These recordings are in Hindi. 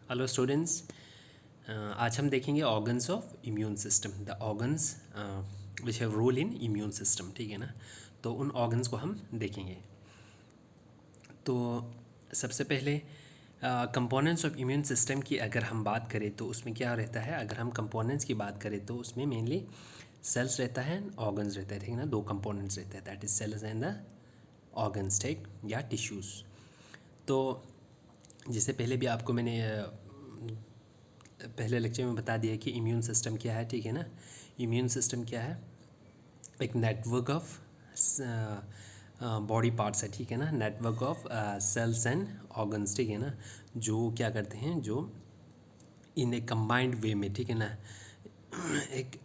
हेलो स्टूडेंट्स, आज हम देखेंगे organs of immune system, the organs which have role in immune system. ठीक है ना, तो उन ऑर्गन्स को हम देखेंगे। तो सबसे पहले कंपोनेंट्स ऑफ इम्यून सिस्टम की अगर हम बात करें तो उसमें क्या रहता है। अगर हम कंपोनेंट्स की बात करें तो उसमें मेनली सेल्स रहता है, ऑर्गन्स रहता है। ठीक है ना, दो कंपोनेंट्स रहते हैं, that is cells and the organs, ठीक, या टिश्यूज़। तो जिससे पहले भी आपको मैंने पहले लेक्चर में बता दिया कि इम्यून सिस्टम क्या है। ठीक है ना, इम्यून सिस्टम क्या है, एक नेटवर्क ऑफ बॉडी पार्ट्स है। ठीक है ना, network of cells and organs. ठीक है ना, जो क्या करते हैं, जो इन ए कंबाइंड वे में, ठीक है ना, एक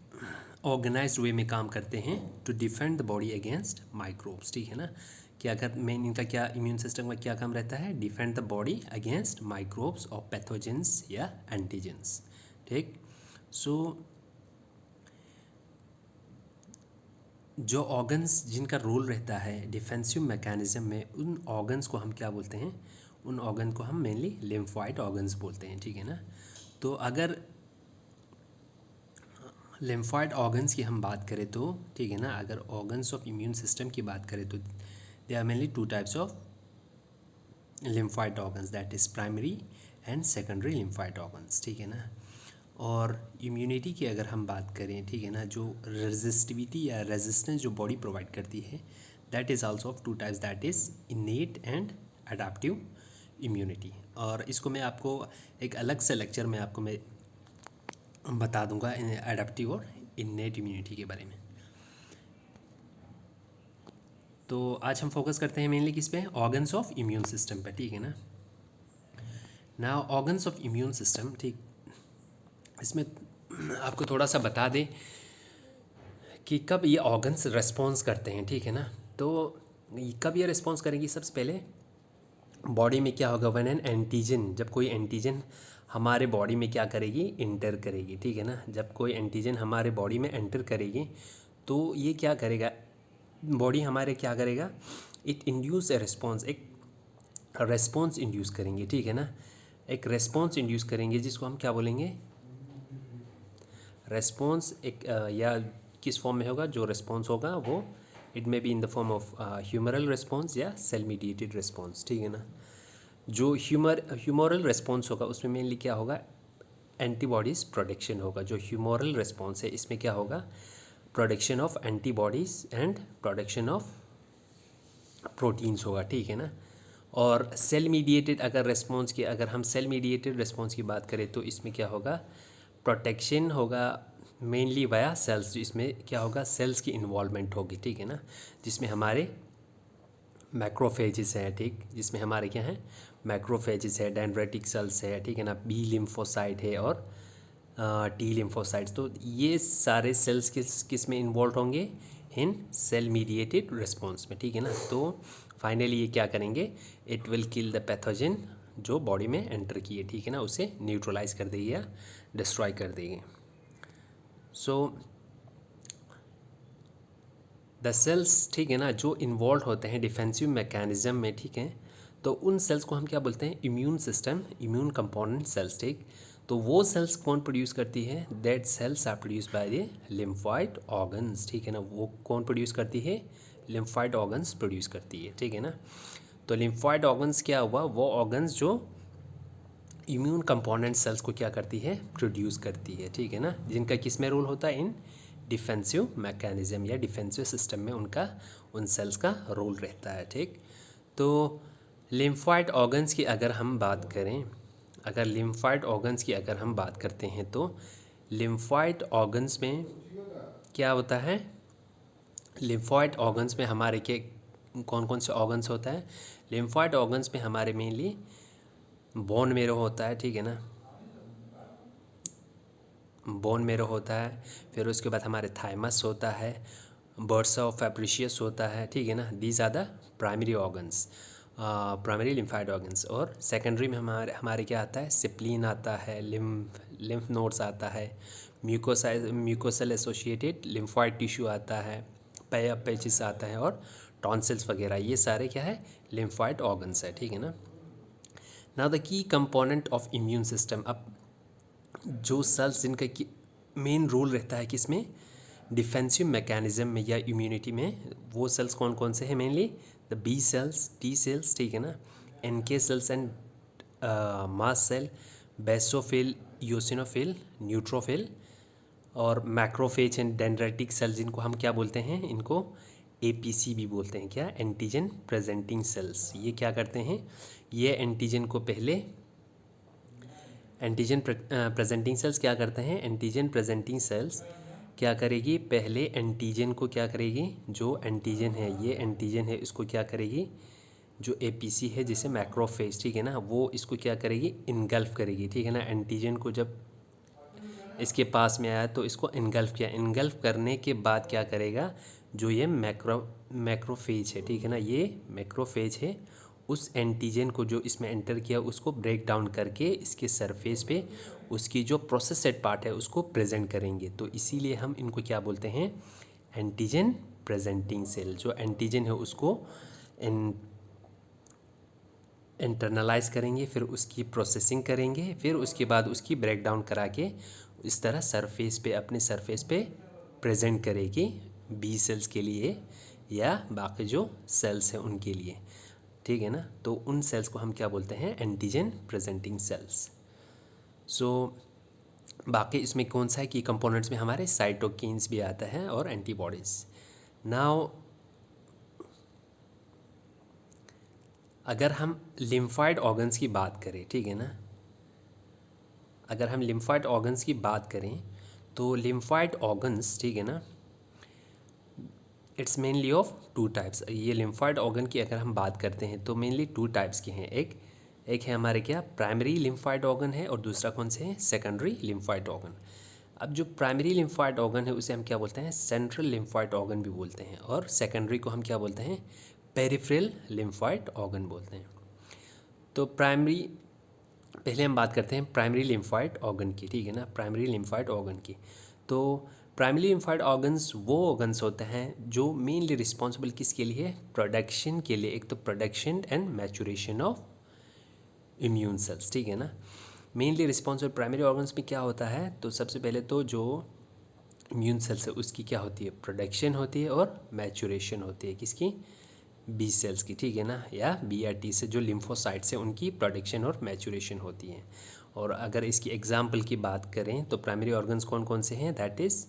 ऑर्गेनाइज्ड वे में काम करते हैं to defend the body against microbes. ठीक है ना, क्या कर मेन इनका क्या, इम्यून सिस्टम का क्या काम रहता है, defend the body against microbes और पैथोजेंस या एंटीजेंस। ठीक, सो जो ऑर्गन्स जिनका रोल रहता है डिफेंसिव मैकेनिज्म में, उन ऑर्गन्स को हम क्या बोलते हैं, उन ऑर्गन को हम मेनली लिम्फोइड ऑर्गन्स बोलते हैं। ठीक है ना, तो अगर लिम्फॉइड ऑर्गन्स की हम बात करें तो, ठीक है ना, अगर ऑर्गन्स ऑफ इम्यून सिस्टम की बात करें तो they are mainly two types of lymphoid organs, that is primary and secondary lymphoid organs. ठीक है ना, और इम्यूनिटी की अगर हम बात करें, ठीक है ना, जो रेजिस्टिविटी या रेजिस्टेंस जो बॉडी प्रोवाइड करती है, that is also of two types, that is इनेट and adaptive immunity. और इसको मैं आपको एक अलग से लेक्चर में आपको मैं बता दूंगा एडेप्टिव और इनेट इम्यूनिटी के बारे में। तो आज हम फोकस करते हैं मेनली किस पे, ऑर्गन्स ऑफ इम्यून सिस्टम पे। ठीक है ना, ऑर्गन्स ऑफ इम्यून सिस्टम, ठीक, इसमें आपको थोड़ा सा बता दें कि कब ये ऑर्गन्स रेस्पॉन्स करते हैं। ठीक है ना, तो कब ये रेस्पॉन्स करेंगी, सबसे पहले बॉडी में क्या होगा, व्हेन एन एंटीजन, जब कोई एंटीजन हमारे बॉडी में क्या करेगी, इंटर करेगी। ठीक है ना, जब कोई एंटीजन हमारे बॉडी में एंटर करेगी तो ये क्या करेगा, बॉडी हमारे क्या करेगा, इट इंड्यूस ए रिस्पॉन्स, एक रेस्पॉन्स इंड्यूस करेंगे। ठीक है ना, एक रेस्पॉन्स इंड्यूस करेंगे जिसको हम क्या बोलेंगे, रेस्पॉन्स। एक या किस फॉर्म में होगा, जो रेस्पॉन्स होगा वो it may be in the form of humoral response या सेल मीडिएटेड रेस्पॉन्स। ठीक है ना, जो ह्यूमरल रेस्पॉन्स होगा उसमें मेनली क्या होगा, एंटीबॉडीज़ प्रोडक्शन होगा। जो ह्यूमरल रेस्पॉन्स है इसमें क्या होगा, production of antibodies and production of proteins होगा। ठीक है ना, और सेल मीडिएटेड अगर रेस्पॉन्स की, अगर हम सेल मीडिएटेड रेस्पॉन्स की बात करें तो इसमें क्या होगा, प्रोटेक्शन होगा मेनली वाया सेल्स। इसमें क्या होगा, सेल्स की इन्वॉल्वमेंट होगी। ठीक है ना, जिसमें हमारे मैक्रोफेजिस हैं, ठीक, जिसमें हमारे क्या हैं, मैक्रोफेजिस है, डेंड्रेटिक सेल्स है, ठीक है ना, बी लिम्फोसाइट है और टी लिम्फोसाइट्स। तो ये सारे सेल्स किस में इन्वॉल्व होंगे, इन सेल मीडिएटेड रिस्पॉन्स में। ठीक है ना, तो फाइनली ये क्या करेंगे, it will kill the pathogen जो बॉडी में एंटर किए। ठीक है ना, उसे न्यूट्रलाइज कर देगी या डिस्ट्रॉय कर देगी। सो द सेल्स, ठीक है ना, जो इन्वॉल्व होते हैं डिफेंसिव मैकेनिज्म में, ठीक है, तो उन सेल्स को हम क्या बोलते हैं, immune system, immune component cells. ठीक, तो वो सेल्स कौन प्रोड्यूस करती है, that cells are produce by the lymphoid organs. ठीक है ना, वो कौन प्रोड्यूस करती है, लिम्फॉइड ऑर्गन्स प्रोड्यूस करती है। ठीक है ना, तो लिम्फॉइड ऑर्गन्स क्या हुआ, वो ऑर्गन्स जो इम्यून कंपोनेंट सेल्स को क्या करती है, प्रोड्यूस करती है। ठीक है ना, जिनका किस में रोल होता है, इन डिफेंसिव मैकेनिज्म या डिफेंसिव सिस्टम में उनका, उन सेल्स का रोल रहता है। ठीक, तो लिम्फॉइड ऑर्गन्स की अगर हम बात करें, अगर लिम्फॉइड ऑर्गन्स की अगर हम बात करते हैं तो लिम्फॉइड ऑर्गन्स में क्या होता है, लिम्फॉइड ऑर्गन्स में हमारे के कौन कौन से ऑर्गन्स होता है, लिम्फॉइड ऑर्गन्स में हमारे मेनली बोन मेरो होता है। ठीक है ना, बोन मेरो होता है, फिर उसके बाद हमारे थाइमस होता है, बर्सा ऑफ फैब्रिशियस होता है। ठीक है ना, these are the primary organs, primary lymphoid organs. और सेकेंडरी में हमारे हमारे क्या आता है, सिप्लीन आता है, लिम्फ नोड्स आता है, म्यूकोसल एसोसिएटेड लिम्फॉइड टिश्यू आता है, पेचिस आता है और टॉन्सिल्स वगैरह, ये सारे क्या है, लिम्फॉइड ऑर्गन्स है। ठीक है ना, now the key component of immune system. अब जो सेल्स जिनका मेन रोल रहता है किसमें, डिफेंसिव मैकेनिज्म में या इम्यूनिटी में, वो सेल्स कौन कौन से हैं, mainly the B cells, T cells, ठीक है ना, NK cells and mast cell, basophil, eosinophil, neutrophil और मैक्रोफेज एंड डेंड्राइटिक सेल, जिनको हम क्या बोलते हैं, इनको एपीसी भी बोलते हैं। क्या, एंटीजन प्रेजेंटिंग सेल्स। ये क्या करते हैं, ये एंटीजन को पहले, एंटीजन प्रेजेंटिंग सेल्स क्या करते हैं, एंटीजन प्रेजेंटिंग सेल्स क्या करेगी, पहले एंटीजन को क्या करेगी, जो एंटीजन है, ये एंटीजन है, इसको क्या करेगी, जो एपीसी है जिसे मैक्रोफेज, ठीक है ना, वो इसको क्या करेगी, इनगल्फ करेगी, ठीक है ना। एंटीजन को जब इसके पास में आया तो इसको इनगल्फ किया, इनगल्फ करने के बाद क्या करेगा, जो ये मैक्रोफेज है, ठीक है ना, ये मैक्रोफेज है, उस एंटीजन को जो इसमें एंटर किया उसको ब्रेक डाउन करके इसके सरफेस पे उसकी जो प्रोसेस्ड पार्ट है उसको प्रेजेंट करेंगे। तो इसीलिए हम इनको क्या बोलते हैं, एंटीजन प्रेजेंटिंग सेल। जो एंटीजन है उसको इंटरनलाइज करेंगे, फिर उसकी प्रोसेसिंग करेंगे, फिर उसके बाद उसकी ब्रेक डाउन करा के इस तरह सरफेस पे, अपने सरफेस पे प्रेजेंट करेगी बी सेल्स के लिए या बाकी जो सेल्स हैं उनके लिए, ठीक है ना। तो उन सेल्स को हम क्या बोलते हैं, एंटीजन प्रेजेंटिंग सेल्स। सो बाकी इसमें कौन सा है कि कंपोनेंट्स में हमारे साइटोकिन्स भी आता है और एंटीबॉडीज़। नाउ अगर हम लिम्फाइड ऑर्गन्स की बात करें, ठीक है ना, अगर हम लिम्फाइड ऑर्गन्स की बात करें तो लिम्फाइड ऑर्गन्स, ठीक है ना, it's mainly of two types. ये लिम्फाइड ऑर्गन की अगर हम बात करते हैं तो मेनली टू टाइप्स के हैं। एक है हमारे क्या, प्राइमरी लिम्फाइड ऑर्गन है, और दूसरा कौन से है, सेकेंडरी लिम्फाइड ऑर्गन। अब जो प्राइमरी लिम्फाइड ऑर्गन है उसे हम क्या बोलते हैं, सेंट्रल लिम्फाइड ऑर्गन भी बोलते हैं, और सेकेंडरी को हम क्या बोलते हैं, पेरिफेरल लिम्फाइड ऑर्गन बोलते हैं। तो प्राइमरी, पहले हम बात करते हैं प्राइमरी लिम्फाइड ऑर्गन की, ठीक है ना, प्राइमरी लिम्फाइड ऑर्गन की। तो प्राइमरी लिम्फाइड ऑर्गन्स वो ऑर्गन्स होते हैं जो मेनली रिस्पॉन्सिबल किसके लिए, प्रोडक्शन के लिए। एक तो production and maturation of immune cells, ठीक है ना। मेनली रिस्पॉन्सिबल प्राइमरी ऑर्गन्स में क्या होता है, तो सबसे पहले तो जो इम्यून सेल्स है उसकी क्या होती है, प्रोडक्शन होती है और मैचुरेशन होती है, किसकी, बी सेल्स की, ठीक है ना, या बी या टी से जो लिम्फोसाइट्स है उनकी प्रोडक्शन और मैचुरेशन होती है। और अगर इसकी एग्जाम्पल की बात करें तो प्राइमरी ऑर्गन्स कौन कौन से हैं, that is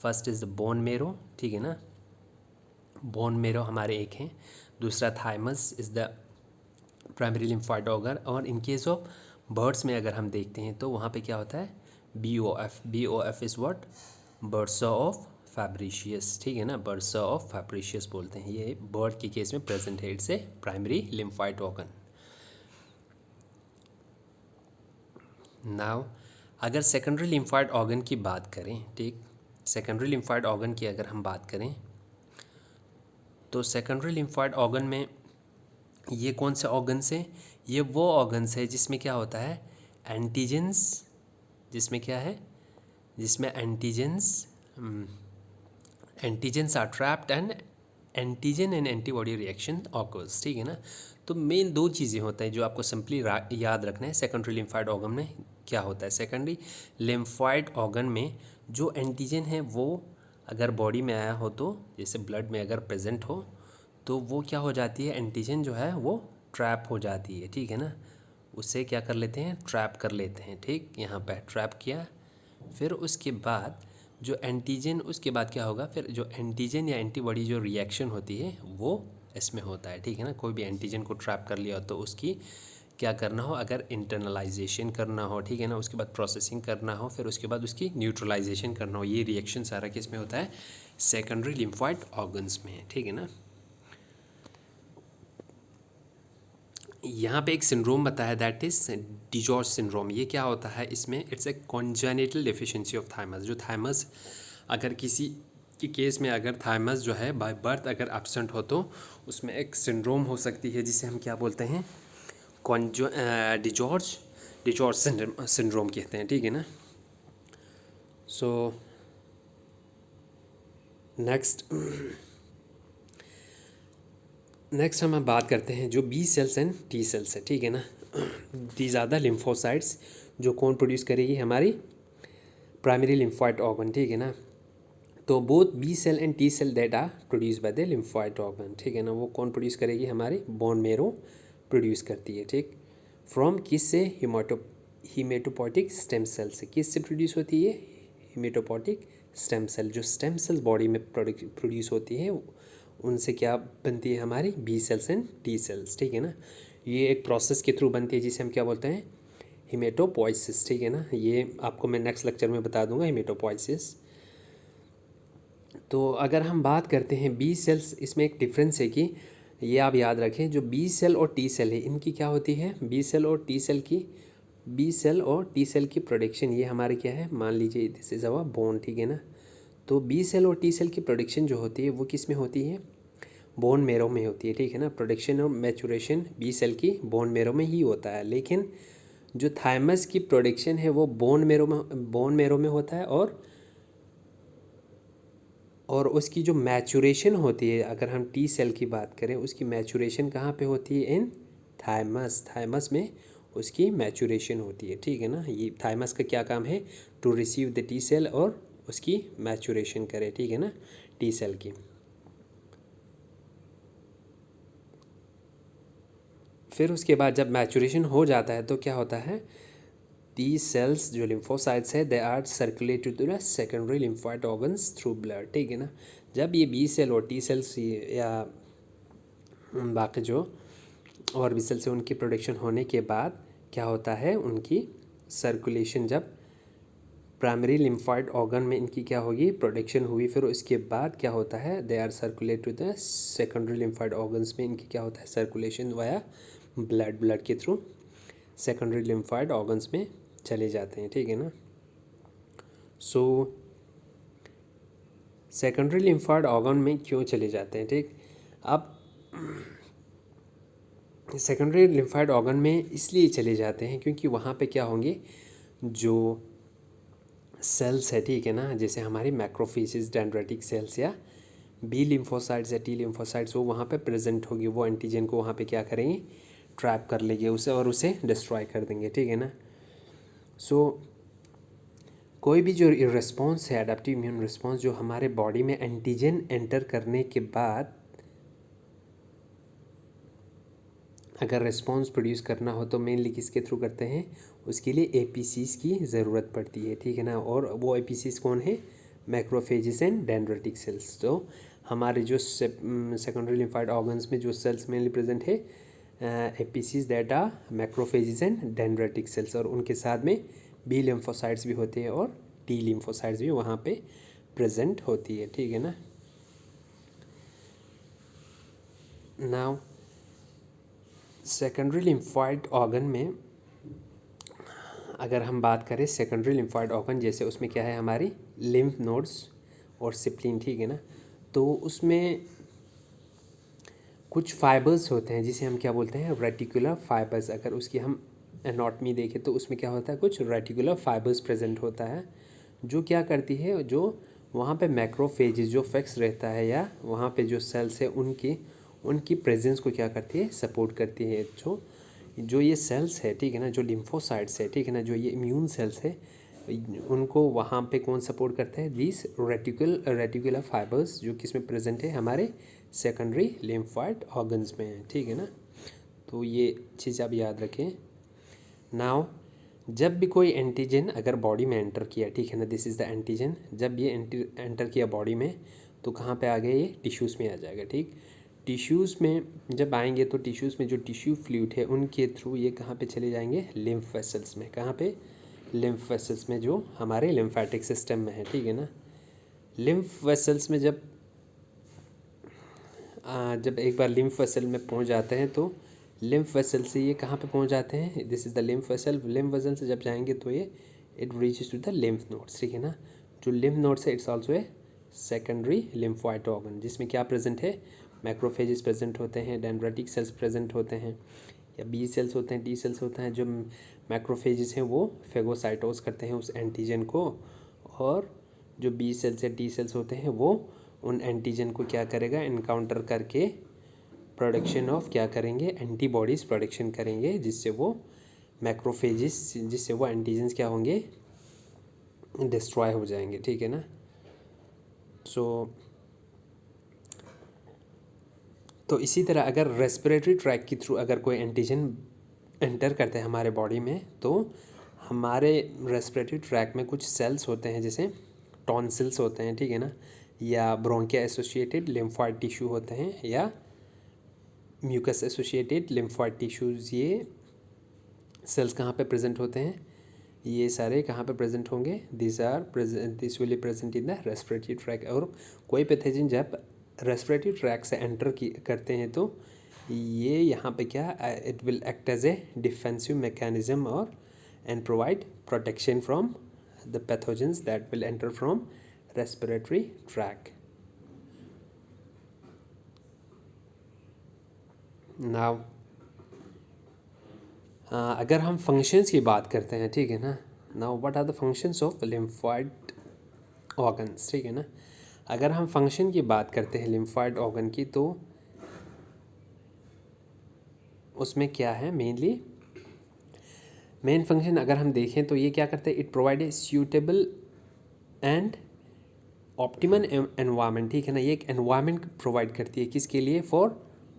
first is the bone marrow, ठीक है ना, बोन मेरो हमारे एक हैं। दूसरा thymus is the primary lymphoid organ. और इन केस ऑफ बर्ड्स में अगर हम देखते हैं तो वहाँ पे क्या होता है, BOF is what, bursa of Fabricius, ठीक है ना, बर्ड्स ऑफ फैब्रिशियस बोलते हैं, ये बर्ड के केस में प्रेजेंट है, it's a primary lymphoid organ. Now अगर सेकेंडरी लिम्फाइड ऑर्गन की बात करें, ठीक, सेकेंडरी लिम्फाइड ऑर्गन की अगर हम बात करें तो सेकेंडरी लिम्फाइड ऑर्गन में ये कौन से ऑर्गन्स हैं, ये वो ऑर्गन्स है जिसमें क्या होता है, एंटीजेंस, जिसमें क्या है, जिसमें antigens are trapped and antigen and antibody reaction occurs, ठीक है ना। तो मेन दो चीज़ें होता है जो आपको सिंपली याद रखना है सेकेंडरी लिम्फाइड ऑर्गन में क्या होता है। सेकेंडरी लिम्फाइड ऑर्गन में जो एंटीजन है वो अगर बॉडी में आया हो, तो जैसे ब्लड में अगर प्रेजेंट हो तो वो क्या हो जाती है, एंटीजन जो है वो ट्रैप हो जाती है, ठीक है ना, उसे क्या कर लेते हैं, ट्रैप कर लेते हैं, ठीक, यहाँ पे ट्रैप किया। फिर उसके बाद जो एंटीजन, उसके बाद क्या होगा, फिर जो एंटीजन या एंटीबॉडी जो रिएक्शन होती है वो इसमें होता है, ठीक है ना। कोई भी एंटीजन को ट्रैप कर लिया हो तो उसकी क्या करना हो, अगर इंटरनलाइजेशन करना हो, ठीक है ना, उसके बाद प्रोसेसिंग करना हो, फिर उसके बाद उसकी न्यूट्रलाइजेशन करना हो, ये रिएक्शन सारा किस में होता है, सेकेंडरी लिम्फाइड ऑर्गन्स में, ठीक है ना। यहाँ पे एक सिंड्रोम बताया, दैट इज़ डिजॉर्ज सिंड्रोम। ये क्या होता है, इसमें it's a congenital deficiency of thymus. जो थाइमस अगर किसी के केस में अगर थाइमस जो है बाय बर्थ अगर एब्सेंट हो तो उसमें एक सिंड्रोम हो सकती है जिसे हम क्या बोलते हैं, डिजॉर्ज सिंड्रोम कहते हैं, ठीक है ना। सो नेक्स्ट हम बात करते हैं जो B cells and T cells है, ठीक है ना। दीज आर द लिम्फोसाइट्स जो कौन प्रोड्यूस करेगी, हमारी प्राइमरी लिम्फोइड ऑर्गन, ठीक है ना। तो both B cell and T cell that are produce by the lymphoid organ, ठीक है ना, वो कौन प्रोड्यूस करेगी, हमारी बोन मेरो प्रोड्यूस करती है, ठीक। फ्रॉम किस से, हीमेटोपोटिक स्टेम सेल से, किस से प्रोड्यूस होती है, हीमेटोपोटिक स्टेम सेल, जो स्टेम सेल्स बॉडी में प्रोड्यूस होती है उनसे क्या बनती है, हमारी B cells and T cells, ठीक है ना। ये एक प्रोसेस के थ्रू बनती है जिसे हम क्या बोलते हैं, हीमेटोपोइसिस, ठीक है ना। ये आपको मैं नेक्स्ट लेक्चर में बता दूंगा हीमेटोपोइसिस। तो अगर हम बात करते हैं बी सेल्स, इसमें एक डिफरेंस है कि ये आप याद रखें, जो बी सेल और टी सेल है इनकी क्या होती है, बी सेल और टी सेल की प्रोडक्शन, ये हमारे क्या है, मान लीजिए दिस इज़ अवर बोन, ठीक है ना। तो बी सेल और टी सेल की प्रोडक्शन जो होती है वो किस में होती है, बोन मेरो में होती है, ठीक है ना। प्रोडक्शन और मैचुरेशन बी सेल की बोन मेरो में ही होता है, लेकिन जो थाइमस की प्रोडक्शन है वो बोन मेरो में होता है, और उसकी जो मैचुरेशन होती है, अगर हम टी सेल की बात करें, उसकी मैचुरेशन कहाँ पे होती है, इन थाइमस में उसकी मैचुरेशन होती है, ठीक है ना। ये थाइमस का क्या काम है, to receive the T cell और उसकी मैचुरेशन करे, ठीक है ना, टी सेल की। फिर उसके बाद जब मैचुरेशन हो जाता है तो क्या होता है, टी सेल्स जो लिम्फोसाइट्स है they are circulated to the secondary lymphoid organs through blood, ठीक है ना। जब ये बी सेल और टी सेल्स या बाकी जो और बी सेल से उनकी प्रोडक्शन होने के बाद क्या होता है, उनकी सर्कुलेशन, जब प्राइमरी लिम्फोइड ऑर्गन में इनकी क्या होगी, प्रोडक्शन हुई, फिर उसके बाद क्या होता है, they are circulate to the secondary lymphoid organs में इनकी क्या होता है, सर्कुलेशन वाया ब्लड के थ्रू सेकेंडरी लिम्फोइड ऑर्गन्स में चले जाते हैं, ठीक है ना। सो सेकेंडरी लिम्फोइड ऑर्गन में क्यों चले जाते हैं, ठीक। अब सेकेंडरी लिम्फोइड ऑर्गन में इसलिए चले जाते हैं क्योंकि वहाँ पे क्या होंगे, जो सेल्स है, ठीक है ना, जैसे हमारी मैक्रोफेजेस, डेंड्राइटिक सेल्स या बी लिम्फोसाइट्स या टी लिम्फोसाइट्स, वो वहाँ पे प्रेजेंट होगी, वो एंटीजन को वहाँ पे क्या करेंगे, ट्रैप कर लेंगे उसे और उसे डिस्ट्रॉय कर देंगे, ठीक है ना। सो कोई भी जो रिस्पॉन्स है, एडाप्टिव इम्यून रिस्पॉन्स, जो हमारे बॉडी में एंटीजन एंटर करने के बाद अगर रिस्पॉन्स प्रोड्यूस करना हो तो मेनली किसके थ्रू करते हैं, उसके लिए एपीसीज की ज़रूरत पड़ती है, ठीक है ना। और वो एपीसीज कौन है, मैक्रोफेजेस एंड डेंड्राइटिक सेल्स। तो हमारे जो सेकेंडरी लिम्फोइड ऑर्गन्स में जो सेल्स मेनली प्रेजेंट है, APCs that are macrophages and dendritic cells, और उनके साथ में बी लिम्फोसाइट्स भी होते हैं और टी लिम्फोसाइट्स भी वहाँ पे प्रेजेंट होती है, ठीक है ना। नाउ सेकेंडरी लिम्फोइड ऑर्गन में अगर हम बात करें, सेकेंडरी लिम्फोइड ऑर्गन जैसे उसमें क्या है, हमारी लिम्फ नोड्स और सिप्लिन, ठीक है ना। तो उसमें कुछ फाइबर्स होते हैं जिसे हम क्या बोलते हैं, रेटिकुलर फाइबर्स। अगर उसकी हम एनाटॉमी देखें तो उसमें क्या होता है, कुछ रेटिकुलर फाइबर्स प्रेजेंट होता है, जो क्या करती है, जो वहाँ पे मैक्रोफेजेस जो फिक्स रहता है या वहाँ पे जो सेल्स है उनकी प्रेजेंस को क्या करती है, सपोर्ट करती है। जो ये सेल्स है, ठीक है ना, जो लिम्फोसाइट्स है, ठीक है ना, जो ये इम्यून सेल्स है, उनको वहाँ पे कौन सपोर्ट करता है, दिस रेटिकुलर फाइबर्स, जो किस में प्रेजेंट है, हमारे सेकेंडरी लिम्फोइड ऑर्गन्स में है, ठीक है ना। तो ये चीज़ आप याद रखें। नाउ जब भी कोई एंटीजन अगर बॉडी में एंटर किया, ठीक है ना, दिस इज़ द एंटीजन, जब ये एंटर किया बॉडी में तो कहाँ पे आ गया, ये टिश्यूज़ में आ जाएगा, ठीक। टिश्यूज़ में जब आएंगे तो टिश्यूज़ में जो टिश्यू फ्लूइड है उनके थ्रू ये कहाँ पे चले जाएंगे, लिम्फ वेसल्स में। कहाँ पे, लिम्फ वेसल्स में, जो हमारे लिम्फेटिक सिस्टम में है, ठीक है ना। लिम्फ वेसल्स में जब एक बार लिम्फ वेसल में पहुंच जाते हैं तो लिम्फ वेसल से ये कहाँ पे पहुंच जाते हैं, this is the lymph vessel. Lymph vessel से जब जाएंगे तो ये it reaches to the lymph nodes, ठीक है ना। जो लिम्फ नोड्स है it's also a secondary lymphoid organ, जिसमें क्या प्रेजेंट है, मैक्रोफेजेस प्रेजेंट होते हैं, डेंड्राइटिक सेल्स प्रेजेंट होते हैं, या बी सेल्स होते हैं, टी सेल्स होते हैं। जो मैक्रोफेजेस हैं वो फेगोसाइटोस करते हैं उस एंटीजन को, और जो बी सेल्स या टी सेल्स होते हैं वो उन एंटीजन को क्या करेगा, इनकाउंटर करके प्रोडक्शन ऑफ क्या करेंगे, एंटीबॉडीज़ प्रोडक्शन करेंगे, जिससे वो मैक्रोफेजिस, जिससे वो एंटीजेंस क्या होंगे, डिस्ट्रॉय हो जाएंगे, ठीक है ना। सो तो इसी तरह अगर रेस्पिरेटरी ट्रैक के थ्रू अगर कोई एंटीजन एंटर करते हैं हमारे बॉडी में, तो हमारे रेस्पिरेटरी ट्रैक में कुछ सेल्स होते हैं, जैसे टॉन्सिल्स होते हैं, ठीक है ना, या ब्रोंकिया एसोसिएटेड लिम्फॉइड टिश्यू होते हैं, या म्यूकस एसोसिएटेड लिम्फॉइड टिश्यूज़। ये सेल्स कहाँ पे प्रेजेंट होते हैं, ये सारे कहाँ पे प्रेजेंट होंगे, this will present in the respiratory tract. और कोई पैथोजन जब रेस्पिरेटरी ट्रैक से एंटर करते हैं तो ये यहाँ पे क्या, it will act as a defensive mechanism और and provide protection from the pathogens that will enter from respiratory tract. Now अगर हम फंक्शंस की बात करते हैं, ठीक है ना, now what are the functions of lymphoid organs, ठीक है ना। अगर हम फंक्शन की बात करते हैं लिम्फॉइड ऑर्गन की, तो उसमें क्या है, मेन फंक्शन अगर हम देखें तो ये क्या करते हैं, it provide a suitable and optimal environment, ठीक है ना। ये एक एनवायरनमेंट प्रोवाइड करती है, किसके लिए, for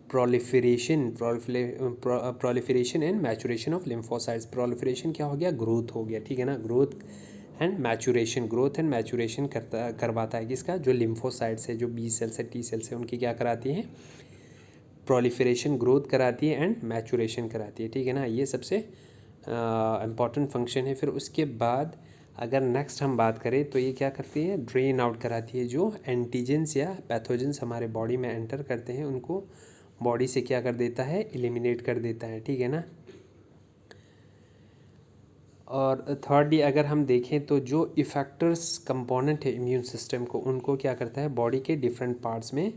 proliferation and maturation of lymphocytes. Proliferation क्या हो गया, ग्रोथ हो गया, ठीक है ना। ग्रोथ एंड मैचुरेशन करवाता है किसका, जो लिम्फोसाइट्स है, जो बी सेल्स है, टी सेल्स है, उनकी क्या कराती है, प्रोलिफरेशन, ग्रोथ कराती है एंड मैचुरेशन कराती है, ठीक है ना। ये सबसे इम्पॉर्टेंट फंक्शन है। फिर उसके बाद अगर नेक्स्ट हम बात करें तो ये क्या करती है, ड्रेन आउट कराती है, जो एंटीजेंस या पैथोजेंस हमारे बॉडी में एंटर करते हैं उनको बॉडी से क्या कर देता है, एलिमिनेट कर देता है, ठीक है ना। और थर्डली अगर हम देखें तो जो इफेक्टर्स कंपोनेंट है इम्यून सिस्टम को, उनको क्या करता है, बॉडी के डिफरेंट पार्ट्स में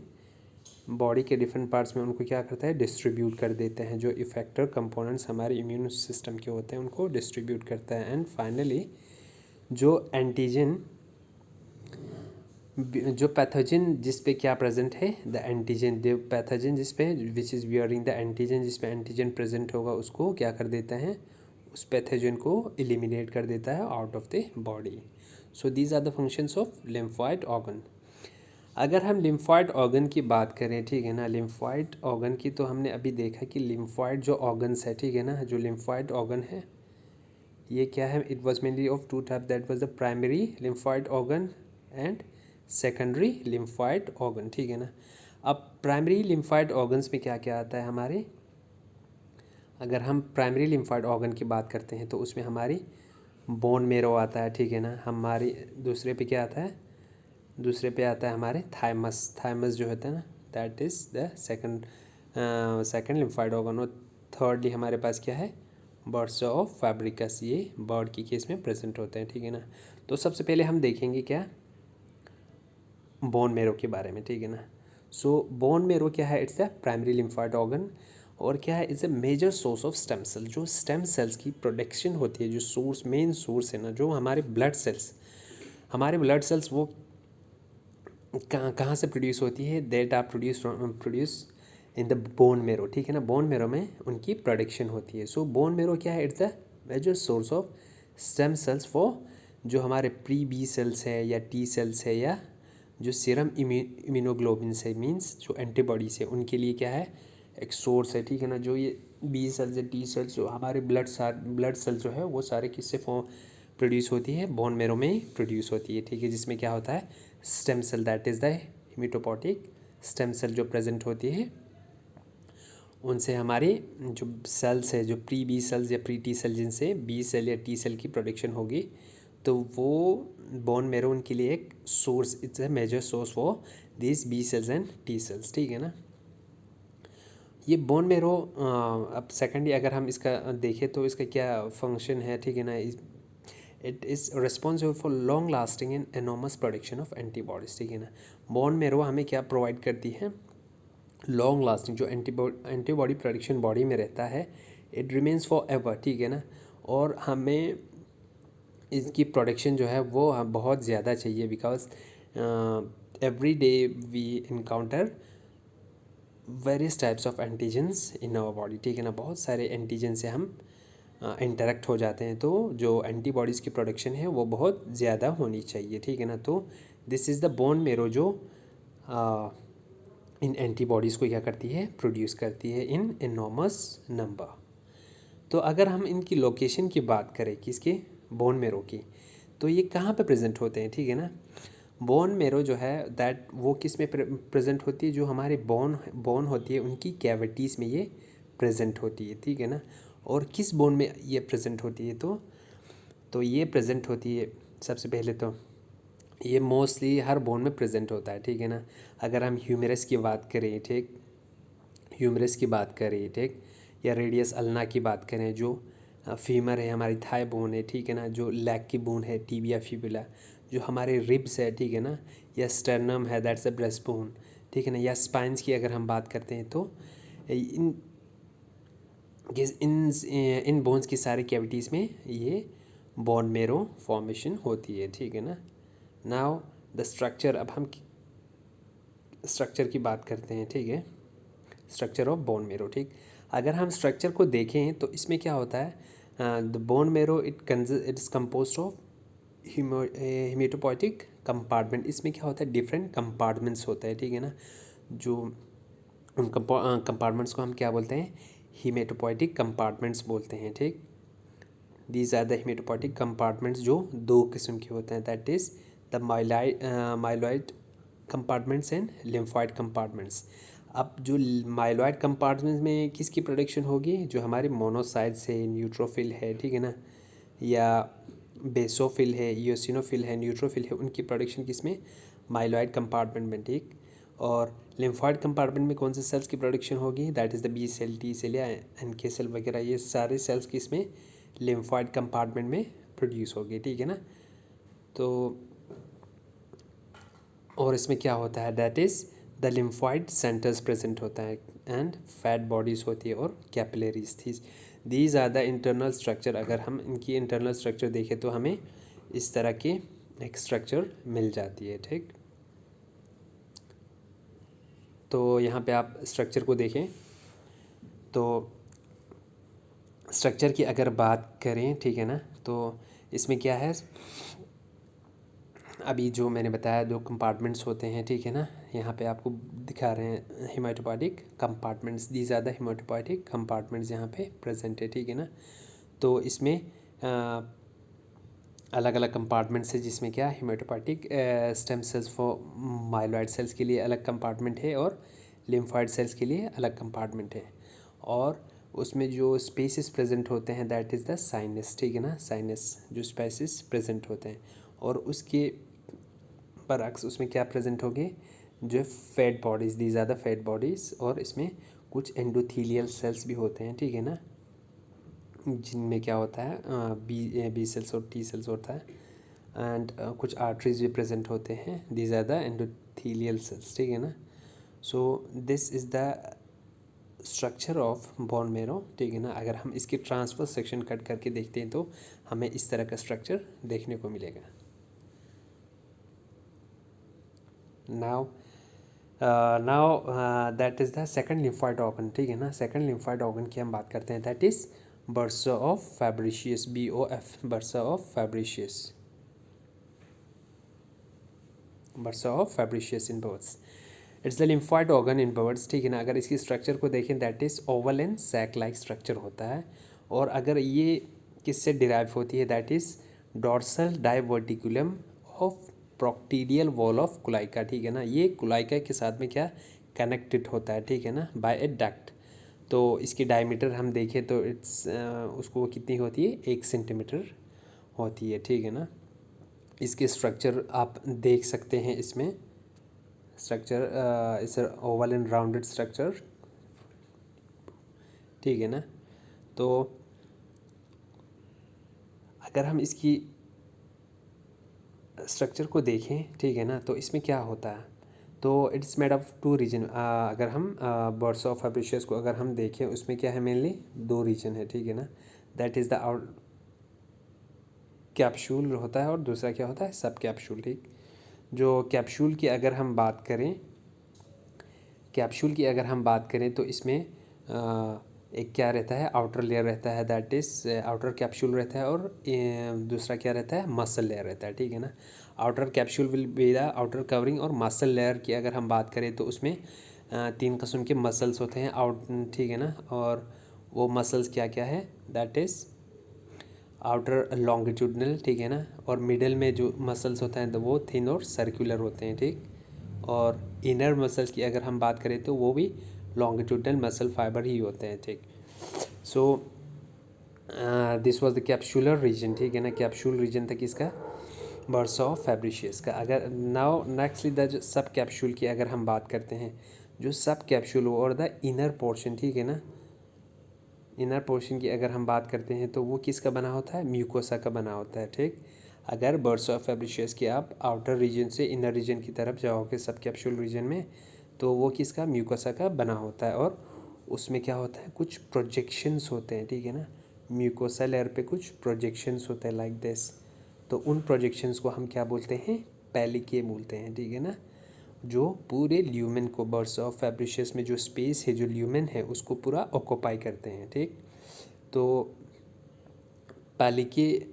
उनको क्या करता है, डिस्ट्रीब्यूट कर देते हैं। जो इफेक्टर कंपोनेंट्स हमारे इम्यून सिस्टम के होते हैं उनको डिस्ट्रीब्यूट करता है। एंड फाइनली जो एंटीजन, जो पैथोजन जिस पे क्या प्रेजेंट है, द एंटीजन, द पैथोजन जिस पे which is wearing the antigen, जिस पे एंटीजन प्रेजेंट होगा उसको क्या कर देता है, उस पैथोजन को एलिमिनेट कर देता है out of the body. So these are the functions of lymphoid organ. अगर हम लिम्फॉइड ऑर्गन की बात करें, ठीक है ना, लिम्फॉइड ऑर्गन की, तो हमने अभी देखा कि लिम्फॉइड जो ऑर्गन्स है, ठीक है ना, जो लिम्फॉइड ऑर्गन है ये क्या है, it was mainly of two type, that was the primary lymphoid organ and secondary lymphoid organ, ठीक है ना। अब प्राइमरी लिम्फॉइड ऑर्गन्स में क्या क्या आता है हमारे, अगर हम प्राइमरी लिम्फॉइड ऑर्गन की बात करते हैं तो उसमें हमारी बोन मेरो आता है, ठीक है ना। हमारी दूसरे पे क्या आता है, दूसरे पे आता है हमारे थाइमस जो होता है ना, that is the second lymphoid organ. और थर्डली हमारे पास क्या है, बर्ड्स ऑफ फैब्रिकस, ये बर्ड की केस में प्रेजेंट होते हैं, ठीक है ना। तो सबसे पहले हम देखेंगे क्या, बोन मेरो के बारे में, ठीक है ना। सो बोन मेरो क्या है, it's the primary lymphoid organ, और क्या है, it's a major source of stem cell. जो स्टेम सेल्स की प्रोडक्शन होती है, जो मेन सोर्स है ना, जो हमारे ब्लड सेल्स वो कहाँ से प्रोड्यूस होती है, that are produce in the bone marrow, ठीक है ना। बोन मेरो में उनकी प्रोडक्शन होती है। सो बोन मेरो क्या है, it's the major source of stem cells for जो हमारे प्री बी सेल्स है या टी सेल्स है, या जो सीरम इम्यूनोग्लोबिन से मीन्स जो एंटीबॉडीज है, उनके लिए क्या है, एक सोर्स है, ठीक है ना। जो ये बी सेल्स या टी सेल्स, जो हमारे ब्लड सेल्स जो है वो सारे किससे प्रोड्यूस होती है, बोन मेरो में ही प्रोड्यूस होती है, ठीक है। जिसमें क्या होता है, stem cell, that is the haematopoietic stem cell जो प्रेजेंट होती है, उनसे हमारी जो सेल्स है, जो प्री बी सेल्स या प्री टी सेल, जिनसे बी सेल या टी सेल की प्रोडक्शन होगी, तो वो बोन मेरो उनके लिए एक source, it's a major source for this B cells and T cells, ठीक है ना। ये बोन मेरो, अब सेकेंडली अगर हम इसका देखें तो इसका क्या फंक्शन है, ठीक है ना। It is responsible for long lasting and enormous production of antibodies, ठीक है ना। बोन मेरो हमें क्या प्रोवाइड करती है, लॉन्ग लास्टिंग, जो एंटीबॉडी प्रोडक्शन बॉडी में रहता है, इट रिमेन्स फॉर एवर, ठीक है ना। और हमें इसकी प्रोडक्शन जो है वो बहुत ज़्यादा चाहिए, because every day we encounter various types of antigens in our body, ठीक है ना, बहुत सारे एंटीजन से हम इंटरेक्ट हो जाते हैं, तो जो एंटीबॉडीज़ की प्रोडक्शन है वो बहुत ज़्यादा होनी चाहिए, ठीक है ना। तो दिस इज़ द बोन मेरो जो इन एंटीबॉडीज़ को क्या करती है, प्रोड्यूस करती है इन एनॉर्मस नंबर। तो अगर हम इनकी लोकेशन की बात करें किसके, बोन मेरो की, तो ये कहाँ पे प्रेजेंट होते हैं, ठीक है ना। बोन मेरो जो है दैट वो किस में प्रेजेंट होती है, जो हमारे बोन होती है उनकी कैविटीज़ में ये प्रेजेंट होती है, ठीक है ना। और किस बोन में ये प्रेजेंट होती है, तो ये प्रेजेंट होती है सबसे पहले तो ये मोस्टली हर बोन में प्रेजेंट होता है, ठीक है ना। अगर हम ह्यूमरस की बात करें, ठीक, ह्यूमरस की बात करें, ठीक, या रेडियस अल्ना की बात करें, जो फीमर है, हमारी थाई बोन है, ठीक है ना, जो लैग की बोन है, टिबिया फिबुला, जो हमारे रिब्स है, ठीक है ना, या स्टर्नम है, दैट्स अ ब्रेस्ट बोन, ठीक है ना, या स्पाइंस की अगर हम बात करते हैं, तो इन इन इन बोन्स की सारी कैविटीज़ में ये बोन मेरो फॉर्मेशन होती है, ठीक है ना। नाउ द स्ट्रक्चर, अब हम स्ट्रक्चर की बात करते हैं, ठीक है, स्ट्रक्चर ऑफ बोन मेरो, ठीक। अगर हम स्ट्रक्चर को देखें तो इसमें क्या होता है, the bone marrow it is compose of haematopoietic compartment. इसमें क्या होता है, डिफरेंट कंपार्टमेंट्स होता है, ठीक है ना। जो उन कंपार्टमेंट्स को हम क्या बोलते हैं, हीमेटोपोइटिक कंपार्टमेंट्स बोलते हैं, ठीक। दीज आर द हीमेटोपोइटिक कंपार्टमेंट्स, जो दो किस्म के होते हैं, that is the myeloid compartments and lymphoid compartments. अब जो माइलॉइड कंपार्टमेंट्स में किसकी प्रोडक्शन होगी, जो हमारे मोनोसाइट्स है, न्यूट्रोफिल है, ठीक है ना, या बेसोफिल है, ईओसिनोफिल है, न्यूट्रोफिल है, उनकी प्रोडक्शन किसमें, माइलॉइड कंपार्टमेंट में, ठीक। और लिम्फॉइड कंपार्टमेंट में कौन से सेल्स की प्रोडक्शन होगी, that is the B cell, T cell, या एनके सेल वगैरह, ये सारे सेल्स किसमें, लिम्फॉइड कंपार्टमेंट में प्रोड्यूस होगी, ठीक है ना। तो और इसमें क्या होता है, that is the lymphoid centres present होता है एंड फैट बॉडीज़ होती है और कैपिलरीज थी। These are the internal structure. अगर हम इनकी इंटरनल स्ट्रक्चर देखें तो हमें इस तरह की एक स्ट्रक्चर मिल जाती है, ठीक। तो यहाँ पे आप स्ट्रक्चर को देखें, तो स्ट्रक्चर की अगर बात करें, ठीक है ना, तो इसमें क्या है, अभी जो मैंने बताया दो कंपार्टमेंट्स होते हैं, ठीक है ना, यहाँ पे आपको दिखा रहे हैं hematopoietic compartments, these are the hematopoietic compartments यहाँ पे प्रेजेंट है, ठीक है ना। तो इसमें अलग अलग कंपार्टमेंट्स है, जिसमें क्या, hematopoietic stem cells for myeloid cells के लिए अलग कंपार्टमेंट है, और लिम्फॉइड सेल्स के लिए अलग कंपार्टमेंट है। और उसमें जो स्पेसिस प्रेजेंट होते हैं, दैट इज़ द साइनस, ठीक है ना, साइनस जो स्पेसिस प्रेजेंट होते हैं, और उसके बरअक्स उसमें क्या प्रेजेंट होंगे, जो fat bodies, these are the fat bodies, और इसमें कुछ एंडोथीलियल सेल्स भी होते हैं, ठीक है ना, जिनमें क्या होता है, बी सेल्स और टी सेल्स होता है, एंड कुछ आर्टरीज भी प्रेजेंट होते हैं, these are the endothelial cells, ठीक है ना। So this is the structure of bone marrow, ठीक है ना। अगर हम इसकी ट्रांसफर सेक्शन कट करके देखते हैं तो हमें इस तरह का स्ट्रक्चर देखने को मिलेगा। Now that is the second lymphoid organ, ठीक है ना। सेकंड लिम्फॉइड ऑर्गन की हम बात करते हैं, that is bursa of Fabricius, BOF, bursa of Fabricius, bursa of Fabricius in birds. It's the lymphoid organ in birds, ठीक है ना। अगर इसकी स्ट्रक्चर को देखें, that is oval and sac like structure होता है। और अगर ये किससे डिराइव होती है, that is dorsal diverticulum of proctodeal wall of cloaca, ठीक है ना। ये कुलाइका के साथ में क्या कनेक्टेड होता है, ठीक है ना, बाय ए डक्ट। तो इसकी डायमीटर हम देखें तो उसको कितनी होती है, 1 सेंटीमीटर होती है, ठीक है ना। इसके स्ट्रक्चर आप देख सकते हैं, इसमें स्ट्रक्चर इस ओवल एंड राउंडेड स्ट्रक्चर, ठीक है ना। तो अगर हम इसकी स्ट्रक्चर को देखें, ठीक है ना, तो इसमें क्या होता है, तो इट्स मेड ऑफ 2 रीजन। अगर हम बर्ड्स ऑफ फैब्रिशियस को अगर हम देखें, उसमें क्या है, मेनली 2 रीजन है, ठीक है ना। That is the out capsule होता है, और दूसरा क्या होता है, सब कैप्सूल, ठीक। जो कैप्सूल की अगर हम बात करें, कैप्सूल की अगर हम बात करें तो इसमें एक क्या रहता है, आउटर लेयर रहता है, दैट इज़ आउटर कैप्सूल रहता है, और दूसरा क्या रहता है, मसल लेयर रहता है, ठीक है ना। Outer capsule will be the outer covering, और मसल लेयर की अगर हम बात करें तो उसमें 3 किस्म के मसल्स होते हैं आउट, ठीक है ना। और वो मसल्स क्या क्या है, दैट इज़ आउटर लॉन्गिट्यूडनल, ठीक है ना। और मिडल में जो मसल्स होते हैं तो वो थिन और सर्कुलर होते हैं, ठीक। और इनर मसल्स की अगर हम बात करें तो वो भी लॉन्गिट्यूडनल मसल फाइबर ही होते हैं, ठीक। So this was the capsular region, ठीक है ना। कैप्सूल रीजन तक इसका बर्ड्स ऑफ फैब्रिशियस का। अगर now nextly the sub capsule की अगर हम बात करते हैं, जो सब कैप्सूल और द इनर पोर्शन, ठीक है ना, इनर पोर्शन की अगर हम बात करते हैं तो वो किसका बना होता है, म्यूकोसा का बना होता है, ठीक। अगर बर्ड्स ऑफ फैब्रिशियस की आप आउटर रीजन से इनर रीजन की तरफ जाओगे सब कैप्सूल रीजन में, तो वो किसका, म्यूकोसा का बना होता है। और उसमें क्या होता है, कुछ प्रोजेक्शंस होते हैं, ठीक है ना। म्यूकोसा लेयर पे कुछ प्रोजेक्शंस होते हैं लाइक दिस। तो उन प्रोजेक्शंस को हम क्या बोलते हैं, पेलिके बोलते हैं, ठीक है ना। जो पूरे ल्यूमेन को, बर्ड्स ऑफ फैब्रिशियस में जो स्पेस है, जो ल्यूमेन है, उसको पूरा ऑक्यूपाई करते हैं, ठीक। तो पेलिके,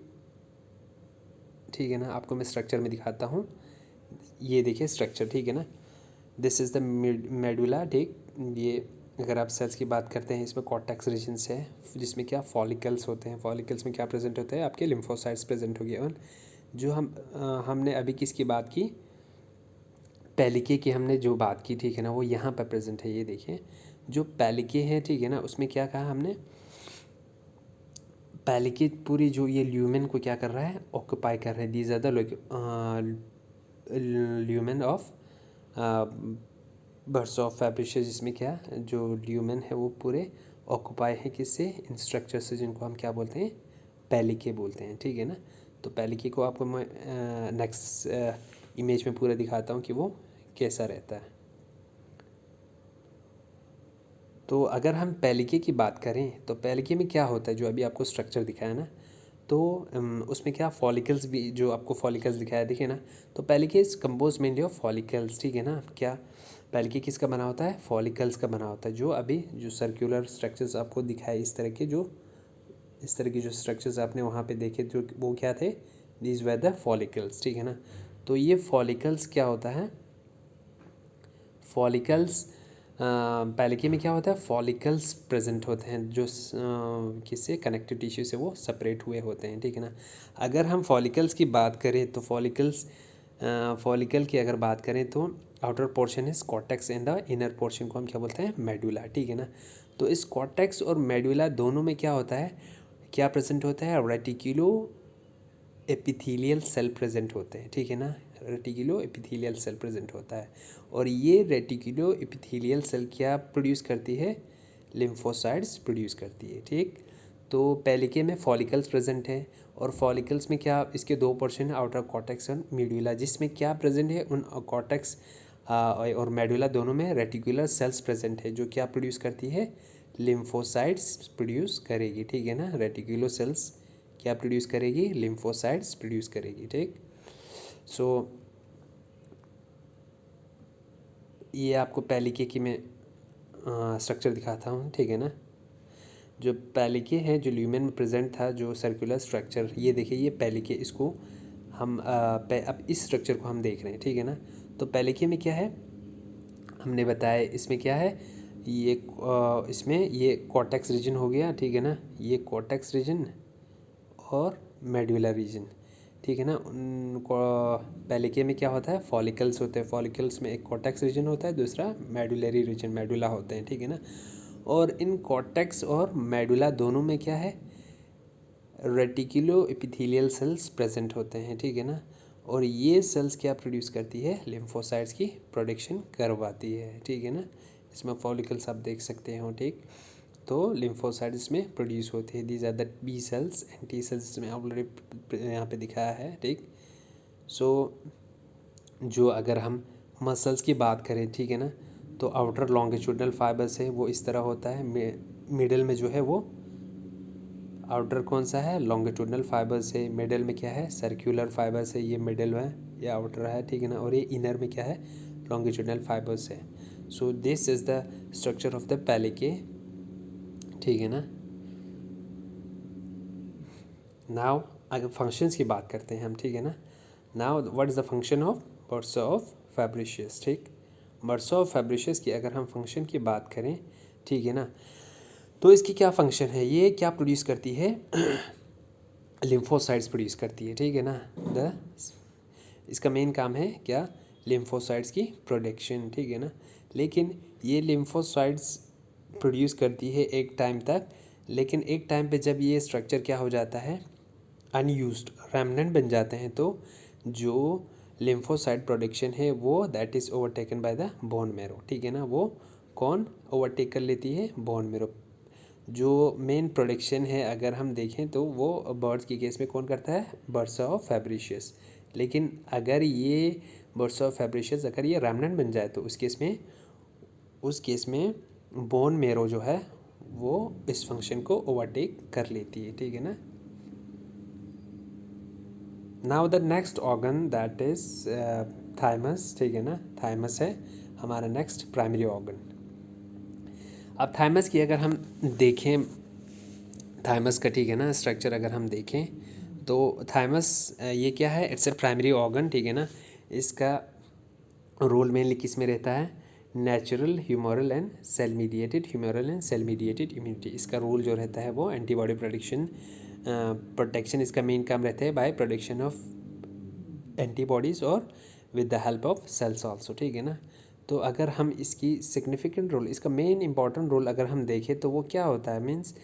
ठीक है ना, आपको मैं स्ट्रक्चर में दिखाता हूँ। ये देखिए स्ट्रक्चर, ठीक है ना। दिस इज़ द मेडुला, ठीक। ये अगर आप सेल्स की बात करते हैं, इसमें कॉर्टेक्स रीजन्स है, जिसमें क्या फॉलिकल्स होते हैं। फॉलिकल्स में क्या प्रेजेंट होता है, आपके लिम्फोसाइट्स प्रेजेंट हो गए। और जो हमने अभी किसकी बात की, पेलिके की हमने जो बात की, ठीक है ना, वो यहाँ पर प्रेजेंट है। ये देखिए जो पेलिके हैं, ठीक है ना, उसमें क्या कहा हमने, पेलिके पूरी जो ये ल्यूमेन को क्या कर रहा है, ऑक्यूपाई कर रहा है। These are the lumen of birds of Fabricius, जिसमें क्या जो ल्यूमेन है वो पूरे ऑक्यूपाई है किससे, इन स्ट्रक्चर से, जिनको हम क्या बोलते हैं, पेलिके बोलते हैं, ठीक है ना। तो पेलिके को आपको मैं नेक्स्ट इमेज में पूरा दिखाता हूँ कि वो कैसा रहता है। तो अगर हम पेलिके की बात करें तो पेलिके में क्या होता है, जो अभी आपको स्ट्रक्चर दिखाया ना, तो उसमें क्या फॉलिकल्स भी, जो आपको फॉलिकल्स दिखाया देखिए ना, तो plicae is compose mainly of follicles, ठीक है ना। क्या पेलिके किसका बना होता है, फॉलिकल्स का बना होता है। जो अभी जो सर्कुलर स्ट्रक्चर्स आपको दिखाए, इस तरह के जो स्ट्रक्चर्स आपने वहाँ पे देखे, जो वो क्या थे, दीज वर द फॉलिकल्स, ठीक है ना। तो ये फॉलिकल्स क्या होता है, फॉलिकल्स पेलिके में क्या होता है, फॉलिकल्स प्रेजेंट होते हैं, जो किससे, कनेक्टिव टिश्यू से वो सेपरेट हुए होते हैं, ठीक है ना। अगर हम फॉलिकल्स की बात करें तो फॉलिकल की अगर बात करें तो outer portion is cortex and the inner portion को हम क्या बोलते हैं, मेडुला, ठीक है ना। तो इस कॉर्टेक्स और मेडुला दोनों में क्या होता है, क्या प्रेजेंट होता है, रेटिक्यूलो एपिथेलियल सेल प्रेजेंट होते हैं, ठीक है ना। रेटिकुलो एपिथेलियल सेल प्रेजेंट होता है। और ये रेटिकुलो एपिथेलियल सेल क्या प्रोड्यूस करती है, लिम्फोसाइट्स प्रोड्यूस करती है, ठीक। तो पेलिके में फॉलिकल्स प्रेजेंट है, और फॉलिकल्स में क्या, इसके 2 पोर्शन है, आउटर कॉर्टेक्स और मेडुला, जिसमें क्या प्रेजेंट है, उन कॉर्टेक्स और मेडुला दोनों में रेटिकुलर सेल्स प्रेजेंट है, जो क्या प्रोड्यूस करती है, लिम्फोसाइट्स प्रोड्यूस करेगी, ठीक है ना। रेटिकुलो सेल्स क्या प्रोड्यूस करेगी, लिम्फोसाइट्स प्रोड्यूस करेगी, ठीक। सो ये आपको पेलिके की मैं स्ट्रक्चर दिखाता हूँ, ठीक है ना। जो पेलिके है, जो ल्यूमेन में प्रेजेंट था, जो सर्कुलर स्ट्रक्चर, ये देखिए ये पेलिके, इसको हम अब इस स्ट्रक्चर को हम देख रहे हैं, ठीक है ना। तो पेलिके में क्या है, हमने बताया इसमें क्या है, ये इसमें ये कॉर्टेक्स रीजन हो गया, ठीक है ना, ये कॉर्टेक्स रीजन और मेडुला रीजन, ठीक है ना। उनको पेलिके में क्या होता है, फॉलिकल्स होते हैं, फॉलिकल्स में एक कॉर्टेक्स रीजन होता है, दूसरा मेडुलरी रीजन, मेडुला होते हैं, ठीक है ना। और इन कॉर्टेक्स और मेडुला दोनों में क्या है, रेटिकुलो एपिथेलियल सेल्स प्रेजेंट होते हैं, ठीक है ना। और ये सेल्स क्या प्रोड्यूस करती है, लिम्फोसाइट्स की प्रोडक्शन करवाती है, ठीक है ना। इसमें फॉलिकल्स आप देख सकते हो, ठीक। तो लिम्फोसाइट्स में प्रोड्यूस होती है, these are the B cells and T cells, इसमें ऑलरेडी यहाँ पे दिखाया है, ठीक। सो जो अगर हम मसल्स की बात करें, ठीक है ना, तो आउटर लॉन्गिट्यूडनल फाइबर्स है, वो इस तरह होता है। मिडल में जो है वो आउटर कौन सा है, लॉन्गिट्यूडनल फाइबर्स है। मिडल में क्या है, सर्कुलर फाइबर्स है, ये मिडल है, ये आउटर है, ठीक है ना। और ये इनर में क्या है, लॉन्गिट्यूडनल फाइबर्स है। So this is the structure of the plicae, ठीक है ना। नाउ अगर फंक्शंस की बात करते हैं हम, ठीक है ना। Now what is the function of bursa of Fabricius, ठीक। बर्सा ऑफ फैब्रिशियस की अगर हम फंक्शन की बात करें, ठीक है ना, तो इसकी क्या फंक्शन है, ये क्या प्रोड्यूस करती है, लिम्फोसाइट्स प्रोड्यूस करती है, ठीक है ना। द इसका मेन काम है क्या, लिम्फोसाइट्स की प्रोडक्शन, ठीक है ना। लेकिन ये लिम्फोसाइट्स प्रोड्यूस करती है एक टाइम तक, लेकिन एक टाइम पे जब ये स्ट्रक्चर क्या हो जाता है, अनयूज्ड रेमनेंट बन जाते हैं, तो जो लिम्फोसाइट प्रोडक्शन है वो that is overtaken by the bone marrow, ठीक है ना। वो कौन ओवरटेक कर लेती है, बोन मैरो। जो मेन प्रोडक्शन है अगर हम देखें तो वो बर्ड्स के केस में कौन करता है, बर्सा ऑफ फैब्रिशियस। लेकिन अगर ये बर्सा ऑफ फैब्रिशियस अगर ये रेमनेंट बन जाए तो उस केस में बोन मैरो जो है वो इस फंक्शन को ओवरटेक कर लेती है, ठीक है ना। Now the next organ that is thymus, ठीक है ना। थाइमस है हमारा नेक्स्ट प्राइमरी ऑर्गन। अब थाइमस की अगर हम देखें, थाइमस का, ठीक है ना, स्ट्रक्चर अगर हम देखें तो थाइमस ये क्या है, इट्स ए प्राइमरी ऑर्गन, ठीक है ना। इसका रोल मेनली किस में रहता है, natural humoral and cell mediated, humoral and cell mediated immunity. इसका रोल जो रहता है वो एंटीबॉडी प्रोटेक्शन इसका मेन काम रहता है बाय प्रोडक्शन ऑफ एंटीबॉडीज़ और with the help of cells also, ठीक है ना। तो अगर हम इसकी सिग्निफिकेंट रोल, इसका मेन इंपॉर्टेंट रोल अगर हम देखें तो वो क्या होता है, मीन्स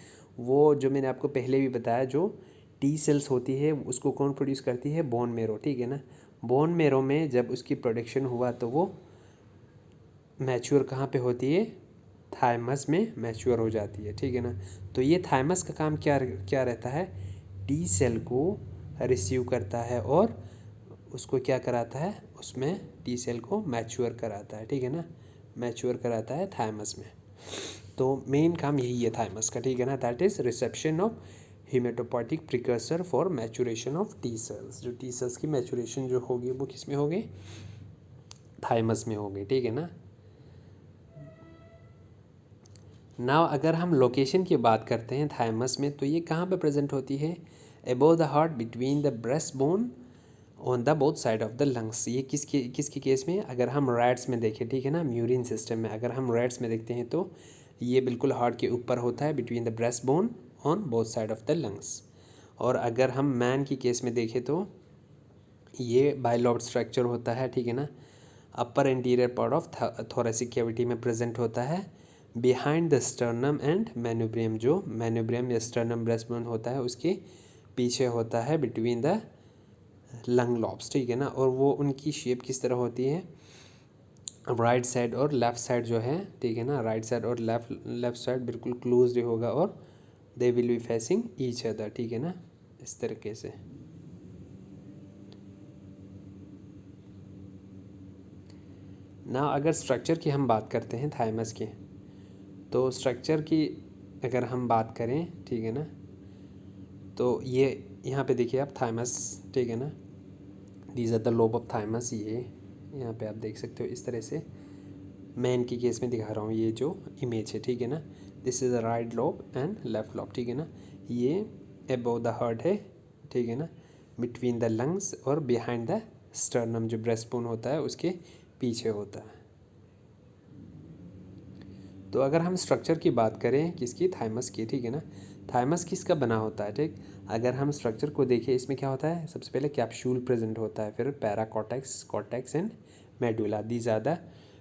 वो जो मैंने आपको पहले भी बताया, जो टी सेल्स होती है उसको कौन प्रोड्यूस करती है, बोन मैरो, ठीक है ना। बोन मैरो में जब उसकी प्रोडक्शन हुआ तो वो मैच्योर कहाँ पे होती है, थाइमस में मैच्योर हो जाती है, ठीक है ना। तो ये थाइमस का काम क्या क्या रहता है, टी सेल को रिसीव करता है और उसको क्या कराता है, उसमें टी सेल को मैच्योर कराता है, ठीक है ना। मैच्योर कराता है थाइमस में। तो मेन काम यही है थाइमस का, ठीक है ना। That is reception of haematopoietic precursor for maturation of T cells. जो टी सेल्स की मैचुरेशन जो होगी वो किस में होगी, थाइमस में होगी, ठीक है ना। नाउ अगर हम लोकेशन की बात करते हैं थाइमस में, तो ये कहाँ पे प्रेजेंट होती है, above the heart between the breast bone on the both side of the lungs. ये किसके केस में, अगर हम रैट्स में देखें, ठीक है ना, म्यूरिन सिस्टम में अगर हम रैट्स में देखते हैं तो ये बिल्कुल हार्ट के ऊपर होता है, between the breast bone on both side of the lungs. और अगर हम मैन की केस में देखें तो ये बाइलॉब्ड स्ट्रक्चर होता है, ठीक है ना। Upper anterior part of thoracic cavity में प्रेजेंट होता है, behind the sternum and manubrium. जो मैन्यूब्रियम या स्टर्नम ब्रेस्ट बोन होता है उसके पीछे होता है, बिटवीन द लंग लॉब्स, ठीक है ना। और वो उनकी शेप किस तरह होती है, राइट साइड और लेफ़्ट साइड जो है, ठीक है ना, राइट साइड और लेफ़्ट साइड बिल्कुल क्लोज्ड होगा और they will be facing each other, ठीक है ना, इस तरीके से। ना अगर स्ट्रक्चर की हम बात करते हैं थाइमस के, तो स्ट्रक्चर की अगर हम बात करें, ठीक है ना, तो ये यहाँ पे देखिए आप थाइमस, ठीक है ना, these are the lobe of thymus. ये यहाँ पे आप देख सकते हो इस तरह से, मैन की केस में दिखा रहा हूँ ये जो इमेज है, ठीक है ना। This is the right lobe and left lobe, ठीक है ना। ये अबव द हार्ट है, ठीक है ना, बिटवीन द लंग्स और बिहाइंड द स्टर्नम, जो ब्रेस्ट बोन होता है उसके पीछे होता है। तो अगर हम स्ट्रक्चर की बात करें किसकी, थाइमस की, ठीक है ना, थाइमस किसका बना होता है, ठीक। अगर हम स्ट्रक्चर को देखें इसमें क्या होता है, सबसे पहले कैप्सूल प्रेजेंट होता है, फिर paracortex, cortex and medulla. These are the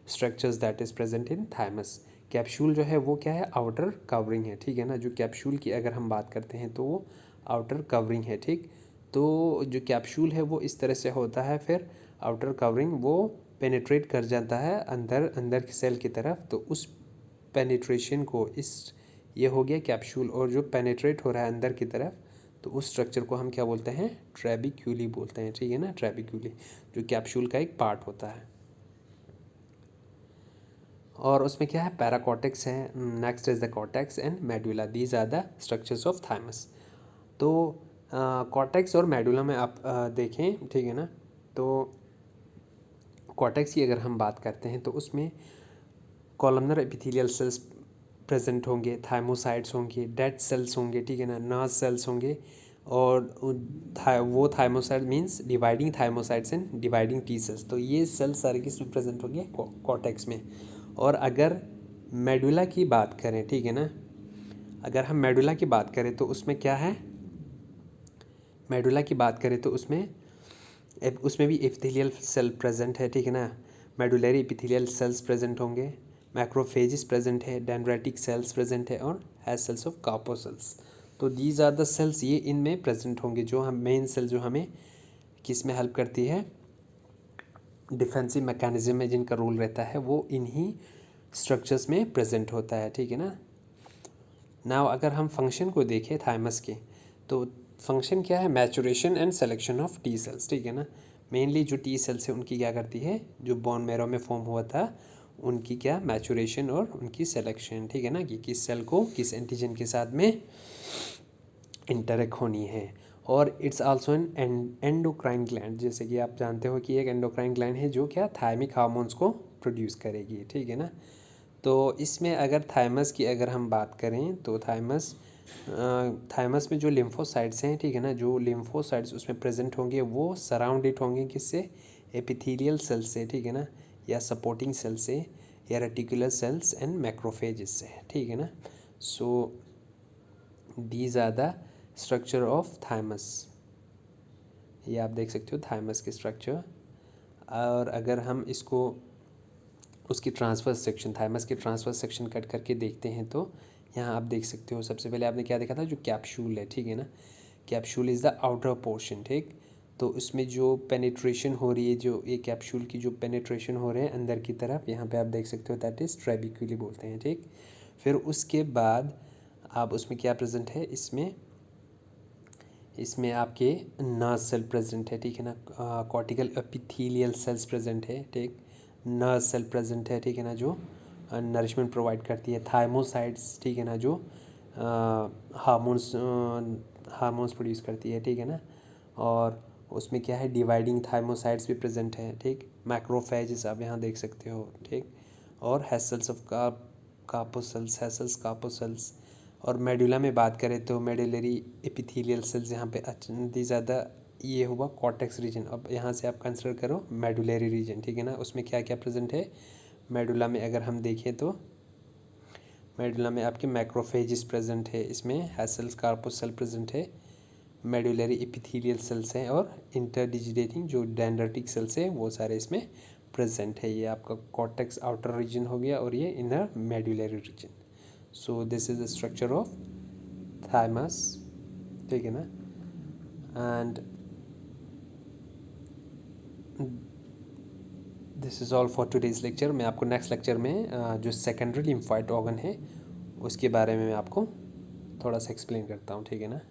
structures that is present in thymus. Capsule जो है वो क्या है, आउटर कवरिंग है, ठीक है ना। जो कैप्सूल की अगर हम बात करते हैं तो वो आउटर कवरिंग है, ठीक। तो जो कैप्सूल है वो इस तरह से होता है, फिर आउटर कवरिंग वो पेनिट्रेट कर जाता है अंदर की सेल की तरफ, तो उस पेनिट्रेशन को ये हो गया कैप्सूल, और जो पेनिट्रेट हो रहा है अंदर की तरफ, तो उस स्ट्रक्चर को हम क्या बोलते हैं, ट्रेबिक्यूली बोलते हैं, ठीक है ना, ट्रेबिक्यूली, जो कैप्सूल का एक पार्ट होता है। और उसमें क्या है, पैराकॉर्टेक्स है, next is the cortex and medulla. These are the structures of thymus. तो कॉर्टेक्स और मेडुला में आप देखें, ठीक है ना, तो कॉर्टेक्स की अगर हम बात करते हैं तो उसमें कॉलमनर एपिथेलियल सेल्स प्रेजेंट होंगे, थाइमोसाइट्स होंगे, डेड सेल्स होंगे, ठीक है ना, नर्व सेल्स होंगे, और वो thymocyte means dividing thymocytes and dividing T cells. तो ये सेल्स सारे किस में प्रेजेंट होंगे, कॉर्टेक्स में। और अगर मेडुला की बात करें, ठीक है ना, अगर हम मेडुला की बात करें तो उसमें क्या है, मेडुला की बात करें तो उसमें भी एपिथेलियल सेल प्रेजेंट है, ठीक है ना, मेडुलरी एपिथेलियल सेल्स प्रेजेंट होंगे, मैक्रोफेजेस प्रेजेंट है, डेंड्राइटिक सेल्स प्रेजेंट है, और हैज सेल्स ऑफ कार्पो सेल्स। तो दीज आर द सेल्स, ये इनमें प्रेजेंट होंगे, जो हम मेन सेल जो हमें किस में हेल्प करती है, डिफेंसिव मैकेनिज्म में जिनका रोल रहता है वो इन्हीं स्ट्रक्चर्स में प्रेजेंट होता है, ठीक है ना। नाउ अगर हम फंक्शन को देखें थाइमस के, तो फंक्शन क्या है, maturation and selection of T cells, ठीक है ना। मेनली जो टी सेल्स है उनकी क्या करती है, जो बोन मैरो में फॉर्म हुआ था उनकी क्या मैचुरेशन और उनकी सेलेक्शन, ठीक है ना, कि किस सेल को किस एंटीजन के साथ में इंटरेक्ट होनी है। और it's also an endocrine gland, जैसे कि आप जानते हो कि एक एंडोक्राइन ग्लैंड है जो क्या थायमिक हार्मोन्स को प्रोड्यूस करेगी, ठीक है ना। तो इसमें अगर थाइमस की अगर हम बात करें तो थाइमस में जो लिम्फोसाइट्स हैं, ठीक है ना, जो लिम्फोसाइट्स उसमें प्रेजेंट होंगे वो सराउंडेड होंगे किससे, एपिथेलियल सेल से, ठीक है ना, या सपोर्टिंग सेल से, या रेटिकुलर सेल्स एंड मैक्रोफेजेस से, ठीक है ना। So these are the structure of thymus. ये आप देख सकते हो थाइमस के स्ट्रक्चर। और अगर हम इसको उसकी ट्रांसवर्स सेक्शन, थाइमस के ट्रांसवर्स सेक्शन कट करके देखते हैं तो यहाँ आप देख सकते हो, सबसे पहले आपने क्या देखा था, जो कैप्सूल है, ठीक है ना, capsule is the outer portion, ठीक। तो उसमें जो पेनिट्रेशन हो रही है, जो ये कैप्सूल की जो पेनिट्रेशन हो रहे हैं अंदर की तरफ, यहाँ पे आप देख सकते हो, दैट इज़ ट्रेबिक्यूली बोलते हैं, ठीक। फिर उसके बाद आप उसमें क्या प्रेजेंट है, इसमें आपके नर्व सेल प्रेजेंट है, ठीक है ना, कॉर्टिकल एपिथेलियल सेल्स प्रेजेंट है, ठीक, नर्व सेल प्रेजेंट है, ठीक है ना, जो नरिशमेंट प्रोवाइड करती है, थाइमोसाइट्स, ठीक है ना, जो हार्मोन्स प्रोड्यूस करती है, ठीक है ना। और उसमें क्या है, डिवाइडिंग थाइमोसाइट्स भी प्रेजेंट है, ठीक, मैक्रोफेजेस आप यहाँ देख सकते हो, ठीक, और हेसेल्स ऑफ कार्पोसेल्स, हेसेल्स कार्पोसेल्स। और मेडुला में बात करें तो मेडुलरी एपिथेलियल सेल्स यहाँ पे ज़्यादा, ये हुआ कॉर्टेक्स रीजन। अब यहाँ से आप कंसिडर करो मेडुलरी रीजन, ठीक है ना, उसमें क्या क्या प्रेजेंट है मेडुला में, अगर हम देखें तो मेडुला में आपके मैक्रोफेजेस प्रेजेंट है, इसमें हेसेल्स कार्पोसेल प्रेजेंट है, मेडुलरी एपिथेलियल सेल्स हैं, और इंटरडिजिटेटिंग जो डेंड्राइटिक सेल्स हैं वो सारे इसमें प्रेजेंट है। ये आपका कॉर्टेक्स आउटर रीजन हो गया, और ये inner medullary region. So this is the structure of thymus, ठीक है ना। And this is all for today's lecture. मैं आपको नेक्स्ट लेक्चर में जो सेकेंडरी लिम्फोइड ऑर्गन है उसके बारे में मैं आपको थोड़ा सा एक्सप्लेन करता हूँ, ठीक है ना।